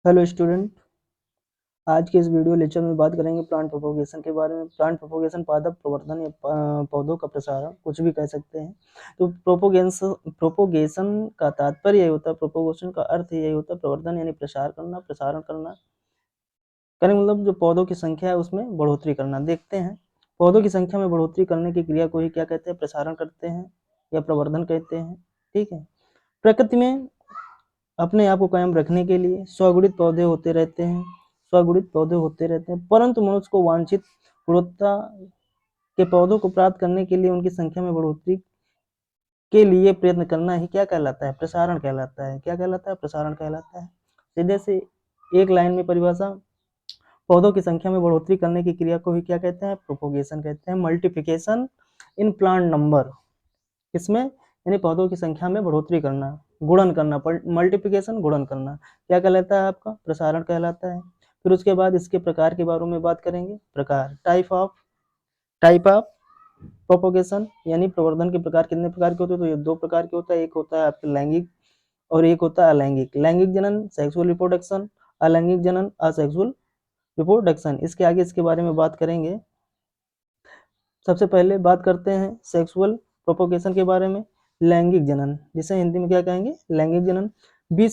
Hello student, आज के इस वीडियो लेक्चर में बात करेंगे प्लांट प्रोपोगेशन के बारे में। प्लांट प्रोपोगेशन पादप प्रवर्धन या पौधों का प्रसारण, कुछ भी कह सकते हैं। तो प्रोपोगेशन का तात्पर्य यही होता है, प्रोपोगेशन का अर्थ यही होता है प्रवर्धन यानी प्रसार करना, प्रसारण करना। कहने का मतलब जो पौधों की संख्या है उसमें बढ़ोतरी करना। देखते हैं पौधों की संख्या में बढ़ोतरी करने की क्रिया को ही क्या कहते हैं, प्रसारण करते हैं या प्रवर्धन कहते हैं। ठीक है, प्रकृति में अपने आप को कायम रखने के लिए स्वगुणित पौधे होते रहते हैं, परंतु मनुष्य को वांछित गुणवत्ता के पौधों को प्राप्त करने के लिए उनकी संख्या में बढ़ोतरी के लिए प्रयत्न करना ही क्या कहलाता है, प्रसारण कहलाता है। क्या कहलाता है, प्रसारण कहलाता है। सीधे से एक लाइन में परिभाषा, पौधों की संख्या में बढ़ोतरी करने की क्रिया को ही क्या कहते हैं, प्रोपोगेशन कहते हैं। मल्टीप्लिकेशन इन प्लांट नंबर, इसमें यानी पौधों की संख्या में बढ़ोतरी करना, गुणन करना, मल्टीप्लिकेशन गुणन करना, क्या कहलाता है आपका, प्रसारण कहलाता है। फिर उसके बाद इसके प्रकार के बारे में बात करेंगे। प्रकार, टाइप ऑफ प्रोपोगेशन यानी प्रवर्धन के प्रकार कितने प्रकार के होते हैं, तो ये दो प्रकार के होता है। एक होता है आपका लैंगिक और एक होता है अलैंगिक। लैंगिक जनन सेक्सुअल रिप्रोडक्शन, अलैंगिक जनन असेक्सुअल रिप्रोडक्शन। इसके आगे इसके बारे में बात करेंगे। सबसे पहले बात करते हैं सेक्सुअल प्रोपोगेशन के बारे में। लैंगिक जनन, जिसे हिंदी में क्या कहेंगे, लैंगिक जनन। बीज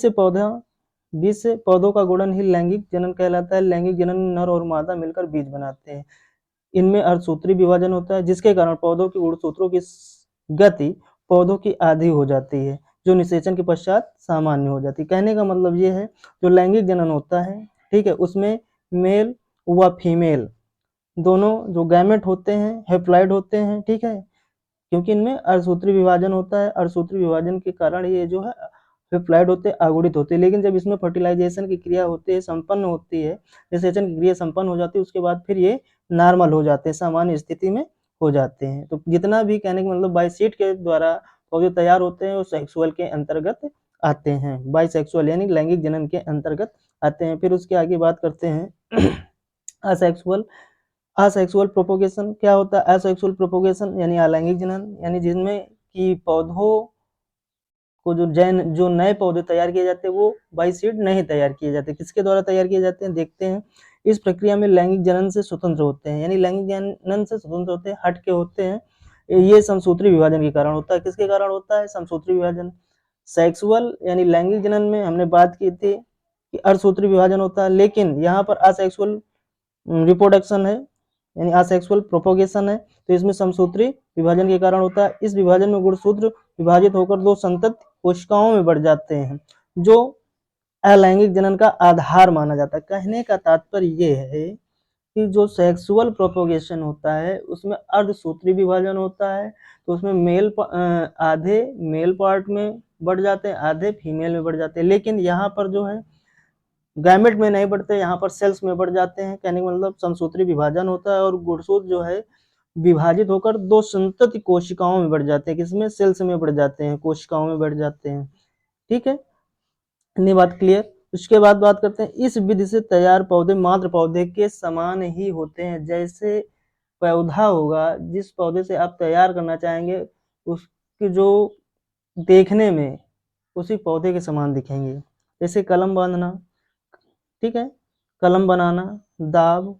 से पौधों का गुणन ही लैंगिक जनन कहलाता है। लैंगिक जनन में नर और मादा मिलकर बीज बनाते हैं। इनमें अर्धसूत्री विभाजन होता है, जिसके कारण पौधों की गुणसूत्रों की गति पौधों की आधी हो जाती है, जो निषेचन के पश्चात सामान्य हो जाती है। कहने का मतलब ये है, जो लैंगिक जनन होता है, ठीक है, उसमें मेल व फीमेल दोनों जो गैमेट होते हैं हैप्लॉइड होते हैं। ठीक है, क्योंकि इनमें अर्धसूत्री विभाजन होता है। अर्धसूत्री विभाजन के कारण ये जो है हैप्लॉइड होते हैं, अगुणित होते हैं। लेकिन जब इसमें फर्टिलाइजेशन की क्रिया होती है, संपन्न होती है, निषेचन की क्रिया संपन्न हो जाती है, उसके बाद फिर ये नॉर्मल हो जाते हैं, सामान्य स्थिति में हो जाते हैं। तो जितना भी कहने का मतलब बाइसीड के द्वारा पौधे तैयार होते हैं वो सेक्सुअल के अंतर्गत आते हैं, बाइसेक्सुअल यानी लैंगिक जनन के अंतर्गत आते हैं। फिर उसके आगे बात करते हैं असेक्सुअल असेक्सुअल प्रोपोगेशन। क्या होता है असेक्सुअल प्रोपोगेशन, यानी अलैंगिक जनन, यानी जिनमें कि पौधों को जो नए पौधे तैयार किए जाते हैं वो बाइसीड नहीं तैयार किए जाते। किसके द्वारा तैयार किए जाते हैं, देखते हैं। इस प्रक्रिया में लैंगिक जनन से स्वतंत्र होते हैं, यानी लैंगिक जनन से स्वतंत्र होते हैं, हट के होते हैं। ये समसूत्री विभाजन के कारण होता है। किसके कारण होता है, समसूत्री विभाजन। सेक्सुअल यानी लैंगिक जनन में हमने बात की थी कि अर्धसूत्री विभाजन होता है, लेकिन यहाँ पर असेक्सुअल रिप्रोडक्शन है यानी असेक्सुअल प्रोपोगेशन है, तो इसमें समसूत्री विभाजन के कारण होता है। इस विभाजन में गुणसूत्र विभाजित होकर दो संतत कोशिकाओं में बढ़ जाते हैं, जो अलैंगिक जनन का आधार माना जाता है। कहने का तात्पर्य यह है कि जो सेक्सुअल प्रोपोगेशन होता है उसमें अर्धसूत्री विभाजन होता है, तो उसमें आधे मेल पार्ट में बढ़ जाते हैं, आधे फीमेल में बढ़ जाते हैं। लेकिन यहाँ पर जो है गैमेट में नहीं बढ़ते, यहाँ पर सेल्स में बढ़ जाते हैं। कहने का मतलब समसूत्री विभाजन होता है और गुणसूत्र जो है विभाजित होकर दो संतति कोशिकाओं में बढ़ जाते हैं। किसमें, सेल्स में बढ़ जाते हैं, कोशिकाओं में बढ़ जाते हैं। ठीक है, इतनी बात क्लियर। उसके बाद बात करते हैं, इस विधि से तैयार पौधे मात्र पौधे के समान ही होते हैं। जैसे पौधा होगा, जिस पौधे से आप तैयार करना चाहेंगे उसकी जो देखने में उसी पौधे के समान दिखेंगे। जैसे कलम बांधना, ठीक है, कलम बनाना, दाब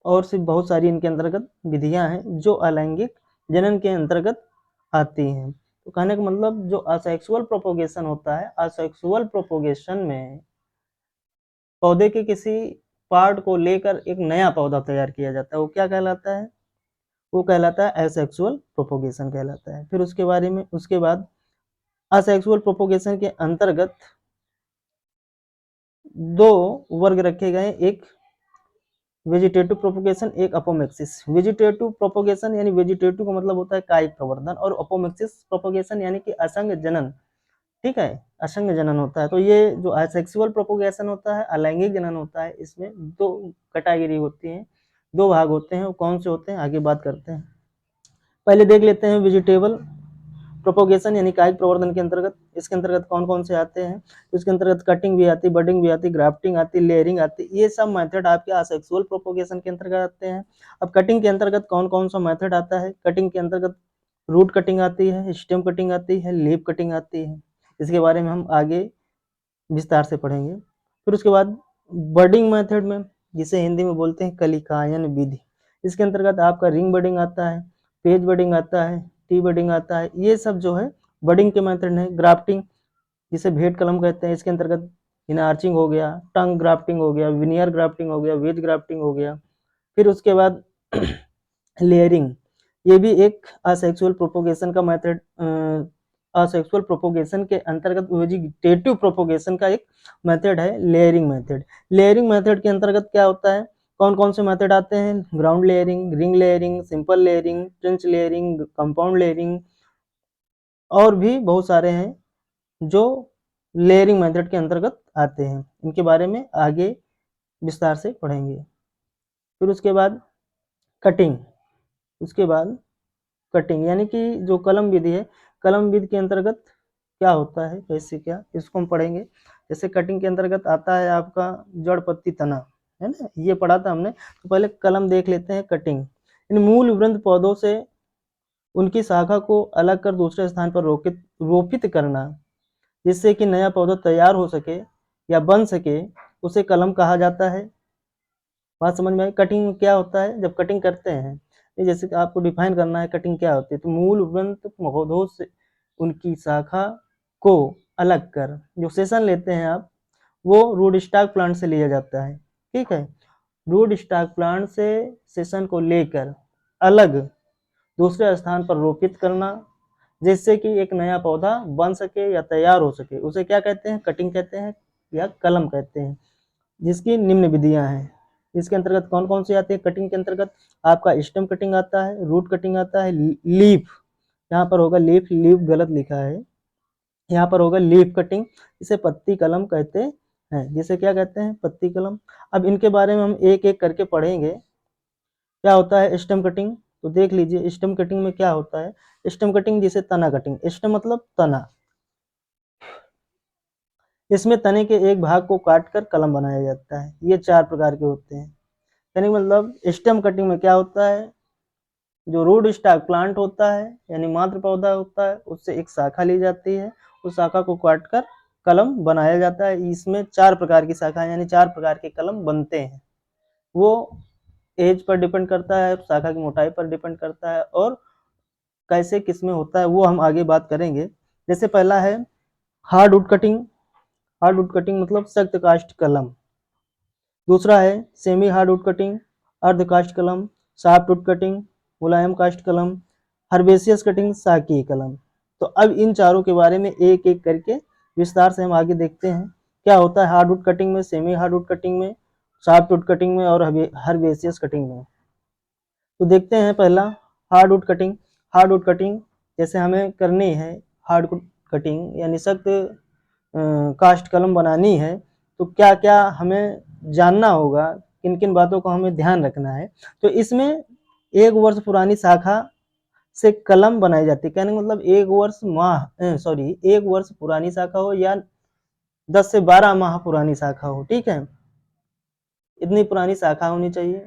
और सिर्फ बहुत सारी इनके अंतर्गत विधियां हैं जो अलैंगिक जनन के अंतर्गत आती हैं। तो कहने का मतलब जो असेक्सुअल प्रोपोगेशन होता है, असेक्सुअल प्रोपोगेशन में पौधे के किसी पार्ट को लेकर एक नया पौधा तैयार किया जाता है, वो क्या कहलाता है, वो कहलाता है एसेक्सुअल प्रोपोगेशन कहलाता है। फिर उसके बारे में उसके बाद असेक्सुअल प्रोपोगेशन के अंतर्गत दो वर्ग रखे गए, एक वेजिटेटिव प्रोपोगेशन, एक अपोमेक्सिस। वेजिटेटिव प्रोपोगेशन यानी वेजिटेटिव का मतलब होता है कायिक प्रवर्धन, और अपोमेक्सिस प्रोपोगेशन यानी कि असंग जनन। ठीक है, असंग जनन होता है। तो ये जो असेक्सुअल प्रोपोगेशन होता है, अलैंगिक जनन होता है, इसमें दो कैटेगरी होती हैं, दो भाग होते हैं। वो कौन से होते हैं आगे बात करते हैं। पहले देख लेते हैं वेजिटेबल प्रोपोगेशन यानी कायिक प्रवर्धन के अंतर्गत। इसके अंतर्गत कौन कौन से आते हैं, तो इसके अंतर्गत कटिंग भी आती, बडिंग भी आती, ग्राफ्टिंग आती, लेयरिंग आती। ये सब मेथड आपके असेक्सुअल प्रोपोगेशन के अंतर्गत आते हैं। अब कटिंग के अंतर्गत कौन कौन सा मेथड आता है, कटिंग के अंतर्गत रूट कटिंग आती है, स्टेम कटिंग आती है, लीफ कटिंग आती है। इसके बारे में हम आगे विस्तार से पढ़ेंगे। फिर उसके बाद बडिंग मेथड में, जिसे हिंदी में बोलते हैं कलिकायन विधि, इसके अंतर्गत आपका रिंग बडिंग आता है, पेज बडिंग आता है, टी बडिंग आता है, ये सब जो है बडिंग के मेथड है। ग्राफ्टिंग, जिसे भेट कलम कहते हैं, इसके अंतर्गत इनआर्चिंग हो गया, टंग ग्राफ्टिंग हो गया, विनियर ग्राफ्टिंग हो गया, वेज ग्राफ्टिंग हो गया। फिर उसके बाद लेयरिंग, ये भी एक असेक्सुअल प्रोपोगेशन का मेथड, असेक्सुअल प्रोपोगेशन के अंतर्गत वेजिटेटिव प्रोपोगेशन का एक मेथड है लेयरिंग मेथड। लेयरिंग मेथड के अंतर्गत क्या होता है, कौन कौन से मेथड आते हैं, ground layering, ring layering, simple layering, trench layering, compound layering, और भी बहुत सारे हैं जो लेयरिंग मेथड के अंतर्गत आते हैं। इनके बारे में आगे विस्तार से पढ़ेंगे। फिर उसके बाद कटिंग, उसके बाद कटिंग यानी कि जो कलम विधि है, कलम विधि के अंतर्गत क्या होता है, कैसे क्या, इसको हम पढ़ेंगे। जैसे कटिंग के अंतर्गत आता है आपका जड़, पत्ती, तना, है ना, ये पढ़ा था हमने। तो पहले कलम देख लेते हैं। कटिंग, इन मूल वृंत पौधों से उनकी शाखा को अलग कर दूसरे स्थान पर रोपित करना, जिससे कि नया पौधा तैयार हो सके या बन सके, उसे कलम कहा जाता है। बात समझ में आई। कटिंग क्या होता है, जब कटिंग करते हैं, जैसे कि आपको डिफाइन करना है कटिंग क्या होती है, तो मूल वृंत पौधों से उनकी शाखा को अलग कर, जो सेशन लेते हैं आप, वो रूट स्टॉक प्लांट से लिया जाता है। ठीक है, रूट स्टॉक प्लांट से सेशन को लेकर अलग दूसरे स्थान पर रोपित करना, जिससे कि एक नया पौधा बन सके या तैयार हो सके, उसे क्या कहते हैं, कटिंग कहते हैं या कलम कहते हैं। जिसकी निम्न विधियां हैं। इसके अंतर्गत कौन कौन सी आती है, कटिंग के अंतर्गत आपका स्टेम कटिंग आता है, रूट कटिंग आता है, लीफ, यहाँ पर होगा लीफ, लीफ गलत लिखा है, यहाँ पर होगा लीफ कटिंग, इसे पत्ती कलम कहते हैं। जिसे क्या कहते हैं, पत्ती कलम। अब इनके बारे में हम एक एक करके पढ़ेंगे। क्या होता है स्टेम कटिंग, तो देख लीजिए स्टेम कटिंग में क्या होता है। स्टेम कटिंग जिसे तना कटिंग, स्टेम मतलब तना, इसमें तने के एक भाग को काटकर कलम बनाया जाता है। ये 4 प्रकार के होते हैं। यानी मतलब स्टेम कटिंग में क्या होता है, जो रूट स्टॉक प्लांट होता है यानी मात्र पौधा होता है, उससे एक शाखा ली जाती है, उस शाखा को काटकर कलम बनाया जाता है। इसमें 4 प्रकार की शाखा यानी 4 प्रकार के कलम बनते हैं। वो एज पर डिपेंड करता है, शाखा की मोटाई पर डिपेंड करता है, और कैसे किसमें होता है वो हम आगे बात करेंगे। जैसे पहला है hard would cutting, hard would cutting मतलब सख्त काष्ठ कलम। दूसरा है सेमी हार्ड वुड कटिंग, अर्ध काष्ठ कलम, सॉफ्ट वुड कटिंग, मुलायम काष्ठ कलम, हर्बेसियस कटिंग, साकी कलम। तो अब इन चारों के बारे में एक एक करके विस्तार से हम आगे देखते हैं। क्या होता है हार्ड वुड कटिंग में, सेमी हार्ड वुड कटिंग में, सॉफ्ट वुड कटिंग में और हर्बेसियस कटिंग में। तो देखते हैं पहला hard would cutting. Hard would cutting जैसे हमें करनी है, हार्ड वुड कटिंग यानी सख्त कास्ट कलम बनानी है, तो क्या क्या हमें जानना होगा, किन किन बातों को हमें ध्यान रखना है। तो इसमें 1 वर्ष पुरानी शाखा से कलम बनाई जाती है। कहने का मतलब 1 वर्ष पुरानी शाखा हो या 10 से 12 माह पुरानी शाखा हो। ठीक है, इतनी पुरानी शाखा होनी चाहिए।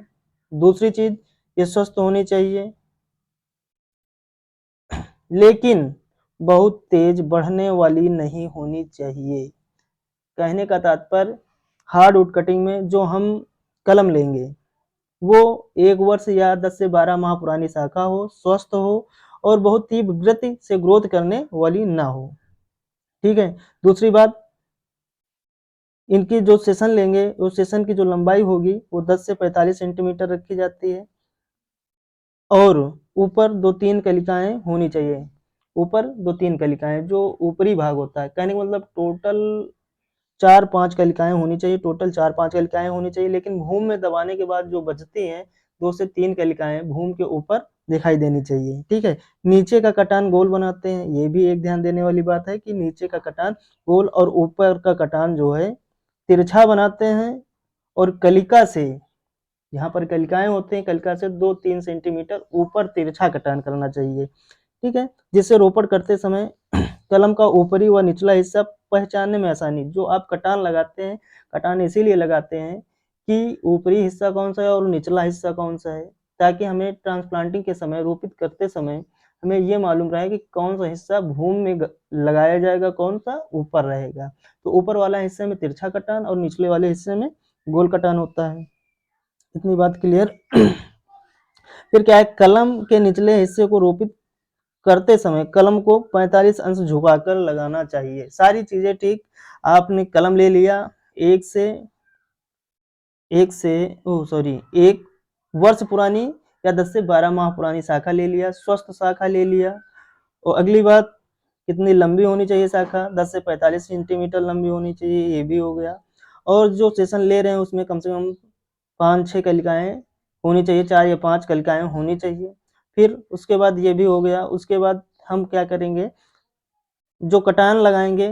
दूसरी चीज, ये स्वस्थ होनी चाहिए, लेकिन बहुत तेज बढ़ने वाली नहीं होनी चाहिए। कहने का तात्पर्य, हार्ड वुड कटिंग में जो हम कलम लेंगे वो 1 वर्ष या 10 से 12 माह पुरानी शाखा हो, स्वस्थ हो और बहुत तीव्र गति से ग्रोथ करने वाली ना हो। ठीक है, दूसरी बात, इनकी जो सेशन लेंगे उस सेशन की जो लंबाई होगी वो 10 से 45 सेंटीमीटर रखी जाती है, और ऊपर 2-3 कलिकाएं होनी चाहिए। ऊपर 2-3 कलिकाएं, जो ऊपरी भाग होता है, कहने का मतलब टोटल 4-5 कलिकाएं होनी चाहिए, टोटल 4-5 कलिकाएं होनी चाहिए। लेकिन भूम में दबाने के बाद जो बचती हैं 2 से 3 कलिकाएं भूम के ऊपर दिखाई देनी चाहिए। ठीक है, नीचे का कटान गोल बनाते हैं, ये भी एक ध्यान देने वाली बात है कि नीचे का कटान गोल और ऊपर का कटान जो है तिरछा बनाते हैं, और कलिका से, यहाँ पर कलिकाएं होते हैं, कलिका से 2-3 सेंटीमीटर ऊपर तिरछा कटान करना चाहिए। ठीक है, जिससे रोपण करते समय कलम का ऊपरी व निचला हिस्सा पहचानने में आसानी। जो आप कटान लगाते हैं, कटान इसीलिए लगाते हैं कि ऊपरी हिस्सा कौन सा है और निचला हिस्सा कौन सा है, ताकि हमें ट्रांसप्लांटिंग के समय, रोपित करते समय हमें ये मालूम रहे कि कौन सा हिस्सा भूमि में लगाया जाएगा, कौन सा ऊपर रहेगा। तो ऊपर वाला हिस्से में तिरछा कटान और निचले वाले हिस्से में गोल कटान होता है। इतनी बात क्लियर। फिर क्या है, कलम के निचले हिस्से को रोपित करते समय कलम को 45 अंश झुकाकर लगाना चाहिए। सारी चीजें ठीक। आपने कलम ले लिया, एक से एक वर्ष पुरानी या 10 से 12 माह पुरानी शाखा ले लिया, स्वस्थ शाखा ले लिया। और अगली बात, कितनी लंबी होनी चाहिए शाखा, 10 से 45 सेंटीमीटर लंबी होनी चाहिए, ये भी हो गया। और जो सेशन ले रहे हैं उसमें कम से कम 5-6 कलिकाएं होनी चाहिए, 4 या 5 कलिकाएं होनी चाहिए। फिर उसके बाद ये भी हो गया। उसके बाद हम क्या करेंगे, जो कटान लगाएंगे,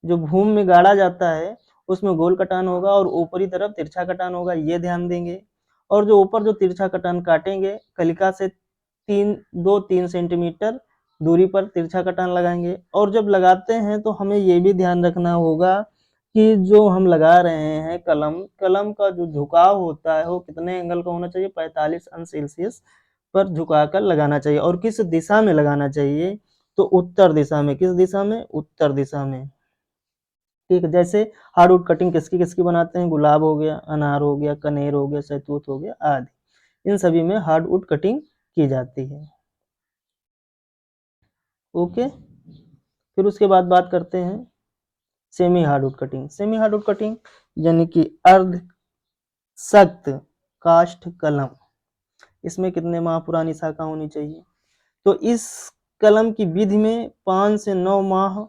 जो भूमि में गाड़ा जाता है उसमें गोल कटान होगा और ऊपरी तरफ तिरछा कटान होगा, ये ध्यान देंगे। और जो ऊपर जो तिरछा कटान काटेंगे, कलिका से 2-3 सेंटीमीटर दूरी पर तिरछा कटान लगाएंगे। और जब लगाते हैं तो हमें ये भी ध्यान रखना होगा कि जो हम लगा रहे हैं कलम का जो झुकाव होता है वो कितने एंगल का होना चाहिए, 45 अंश सेल्सियस पर झुकाकर लगाना चाहिए। और किस दिशा में लगाना चाहिए, तो उत्तर दिशा में। किस दिशा में, उत्तर दिशा में। ठीक है, जैसे हार्डवुड कटिंग किसकी किसकी बनाते हैं, गुलाब हो गया, अनार हो गया, कनेर हो गया, शहतूत हो गया आदि, इन सभी में हार्डवुड कटिंग की जाती है। ओके। फिर उसके बाद बात करते हैं semi hardwood cutting. Semi hardwood cutting यानी कि अर्ध सख्त काष्ठ कलम। इसमें कितने माह पुरानी शाखा होनी चाहिए, तो इस कलम की विधि में 5 से 9 माह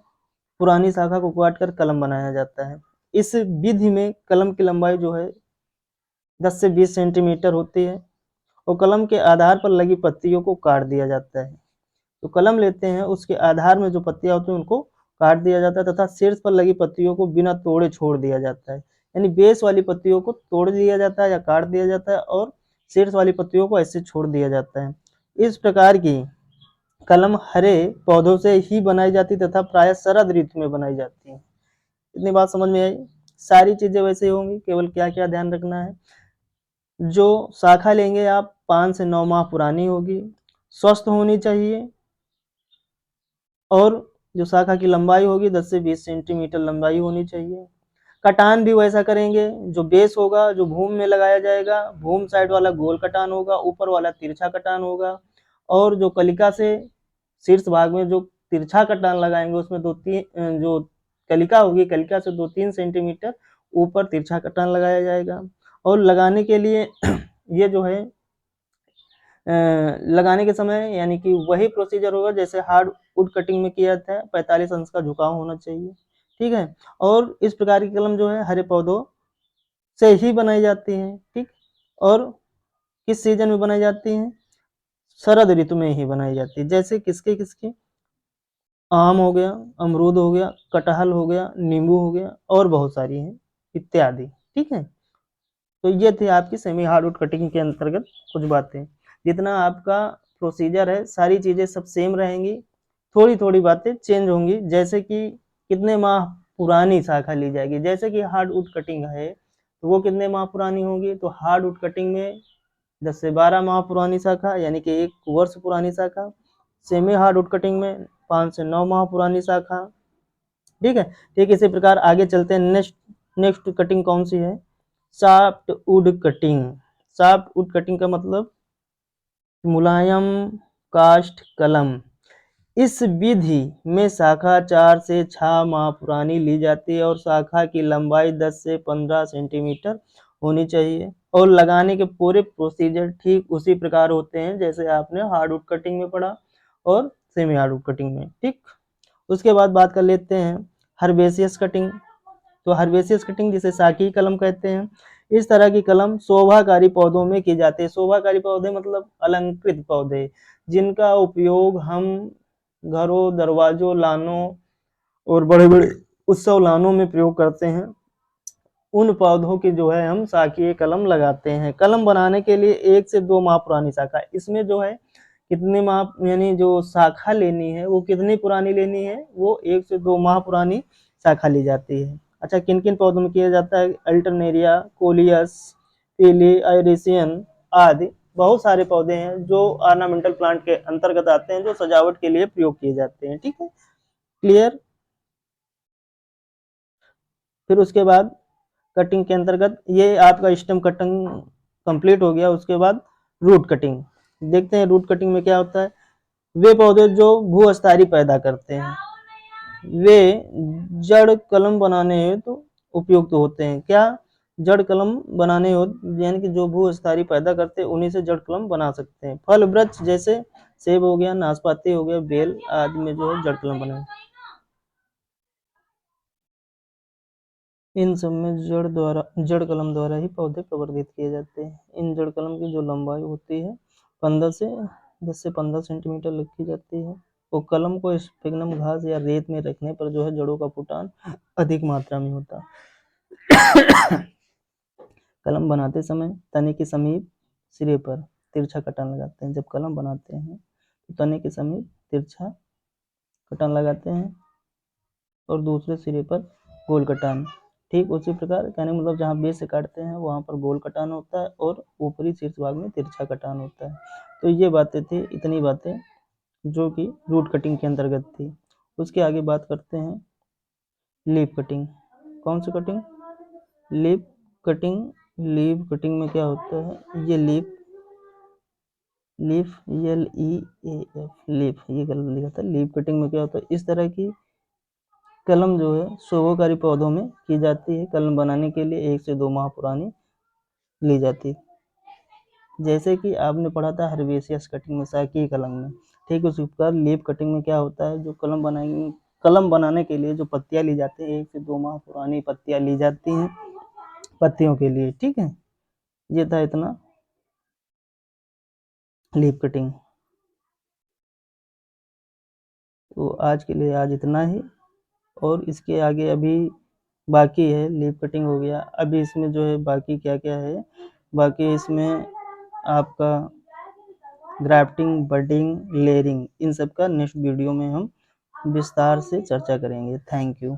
पुरानी शाखा को काटकर कलम बनाया जाता है। इस विधि में कलम की लंबाई जो है 10 से 20 सेंटीमीटर होती है और कलम के आधार पर लगी पत्तियों को काट दिया जाता है। तो कलम लेते हैं, उसके आधार में जो पत्तियां होती हैं उनको काट दिया जाता है तथा शीर्ष पर लगी पत्तियों को बिना तोड़े छोड़ दिया जाता है। यानी बेस वाली पत्तियों को तोड़ दिया जाता है या काट दिया जाता है और शीर्ष वाली पत्तियों को ऐसे छोड़ दिया जाता है। इस प्रकार की कलम हरे पौधों से ही बनाई जाती तथा प्रायः शरद ऋतु में बनाई जाती है। इतनी बात समझ में आई। सारी चीजें वैसे होंगी, केवल क्या क्या ध्यान रखना है, जो शाखा लेंगे आप 5 से 9 माह पुरानी होगी, स्वस्थ होनी चाहिए, और जो शाखा की लंबाई होगी 10 से 20 सेंटीमीटर लंबाई होनी चाहिए। कटान भी वैसा करेंगे, जो बेस होगा, जो भूमि में लगाया जाएगा, भूमि साइड वाला गोल कटान होगा, ऊपर वाला तिरछा कटान होगा। और जो कलिका से शीर्ष भाग में जो तिरछा कटान लगाएंगे उसमें जो कलिका होगी, कलिका से 2-3 सेंटीमीटर ऊपर तिरछा कटान लगाया जाएगा। और लगाने के लिए ये जो है लगाने के समय यानी कि वही प्रोसीजर होगा जैसे हार्ड वुड कटिंग में किया था, 45 अंश का झुकाव होना चाहिए। ठीक है। और इस प्रकार की कलम जो है हरे पौधों से ही बनाई जाती है। ठीक। और किस सीजन में बनाई जाती है, शरद ऋतु में ही बनाई जाती है। जैसे किसके किसके, आम हो गया, अमरूद हो गया, कटहल हो गया, नींबू हो गया और बहुत सारी हैं इत्यादि। ठीक है। तो ये थी आपकी सेमी हार्डवुड कटिंग के अंतर्गत कुछ बातें। जितना आपका प्रोसीजर है सारी चीजें सब सेम रहेंगी, थोड़ी थोड़ी बातें चेंज होंगी। जैसे कि कितने माह पुरानी शाखा ली जाएगी, जैसे कि हार्डवुड कटिंग है तो वो कितने माह पुरानी होगी, तो हार्डवुड कटिंग में 10 से 12 माह पुरानी शाखा यानी कि 1 वर्ष पुरानी शाखा। सेमी हार्डवुड कटिंग में 5 से 9 माह पुरानी शाखा। ठीक है। ठीक इसी प्रकार आगे चलते हैं। नेक्स्ट कटिंग कौन सी है, soft wood cutting. Soft wood cutting का मतलब मुलायम काष्ठ कलम। इस विधि में शाखा 4 से 6 माह पुरानी ली जाती है और शाखा की लंबाई 10 से 15 सेंटीमीटर होनी चाहिए। और लगाने के पूरे प्रोसीजर ठीक उसी प्रकार होते हैं जैसे आपने हार्डवुड कटिंग में पढ़ा और सेमी हार्डवुड कटिंग में। ठीक। उसके बाद बात कर लेते हैं हर्बेशियस कटिंग। तो हर्बेशियस कटिंग जिसे शाकी कलम कहते हैं, इस तरह की कलम शोभाकारी पौधों में की जाती है। शोभाकारी पौधे मतलब अलंकृत पौधे, जिनका उपयोग हम घरों, दरवाजों, लानों और बड़े बड़े उत्सव लानों में प्रयोग करते हैं। उन पौधों की जो है हम शाकीय कलम लगाते हैं। कलम बनाने के लिए 1 से 2 माह पुरानी शाखा, इसमें जो है कितने माह यानी जो शाखा लेनी है वो कितनी पुरानी लेनी है, वो 1 से 2 माह पुरानी शाखा ली जाती है। अच्छा, किन किन पौधों में किया जाता है, अल्टरनेरिया, कोलियस, पीली, आयरिशियन आदि बहुत सारे पौधे हैं जो ऑर्नामेंटल प्लांट के अंतर्गत आते हैं, जो सजावट के लिए प्रयोग किए जाते हैं। ठीक है, क्लियर। फिर उसके बाद कटिंग के अंतर्गत ये आपका स्टेम कटिंग कंप्लीट हो गया। उसके बाद रूट कटिंग देखते हैं। रूट कटिंग में क्या होता है, वे पौधे जो भूअस्तारी पैदा करते हैं, वे जड़ कलम बनाने हेतु तो उपयुक्त होते हैं। क्या, जड़ कलम बनाने हो, यानी कि जो भूअस्तारी पैदा करते हैं उन्हीं से जड़ कलम बना सकते हैं। फल वृक्ष जैसे सेब हो गया, नाशपाती हो गया, बेल आदि में जो है जड़ कलम बने, इन सब में जड़ कलम द्वारा ही पौधे प्रवर्धित किए जाते हैं। इन जड़ कलम की जो लंबाई होती है 10 से 15 सेंटीमीटर रखी जाती है। वो कलम को स्पिगनम घास या रेत में रखने पर जो है जड़ों का फुटान अधिक मात्रा में होता है। कलम बनाते समय तने के समीप सिरे पर तिरछा कटान लगाते हैं। जब कलम बनाते हैं तो तने के समीप तिरछा कटान लगाते हैं और दूसरे सिरे पर गोल कटान। ठीक उसी प्रकार, कहने का मतलब जहाँ बेस से काटते हैं वहाँ पर गोल कटान होता है और ऊपरी शीर्ष भाग में तिरछा कटान होता है। तो ये बातें थी, इतनी बातें जो कि रूट कटिंग के अंतर्गत थी। उसके आगे बात करते हैं लीफ कटिंग। कौन सी cutting, leaf cutting. Leaf cutting में क्या होता है, ये लीफ LEAF लीफ, ये गलत लिखा था। लीफ कटिंग में क्या होता है, इस तरह की कलम जो है शोभकारी पौधों में की जाती है। कलम बनाने के लिए 1 से 2 माह पुरानी ली जाती है। जैसे कि आपने पढ़ा था हर्बेशियस कटिंग में, साकी कलम में। ठीक उसी प्रकार लीफ कटिंग में क्या होता है, जो कलम बनाने के लिए जो पत्तियां ली जाती हैं, 1 से 2 माह पुरानी पत्तियां ली जाती हैं पत्तियों के लिए। ठीक है, ये था इतना लीफ कटिंग। तो आज के लिए आज इतना ही, और इसके आगे अभी बाकी है। लीफ कटिंग हो गया, अभी इसमें जो है बाकी क्या क्या है, बाकी इसमें आपका ग्राफ्टिंग, बडिंग, लेयरिंग, इन सब का नेक्स्ट वीडियो में हम विस्तार से चर्चा करेंगे। Thank you.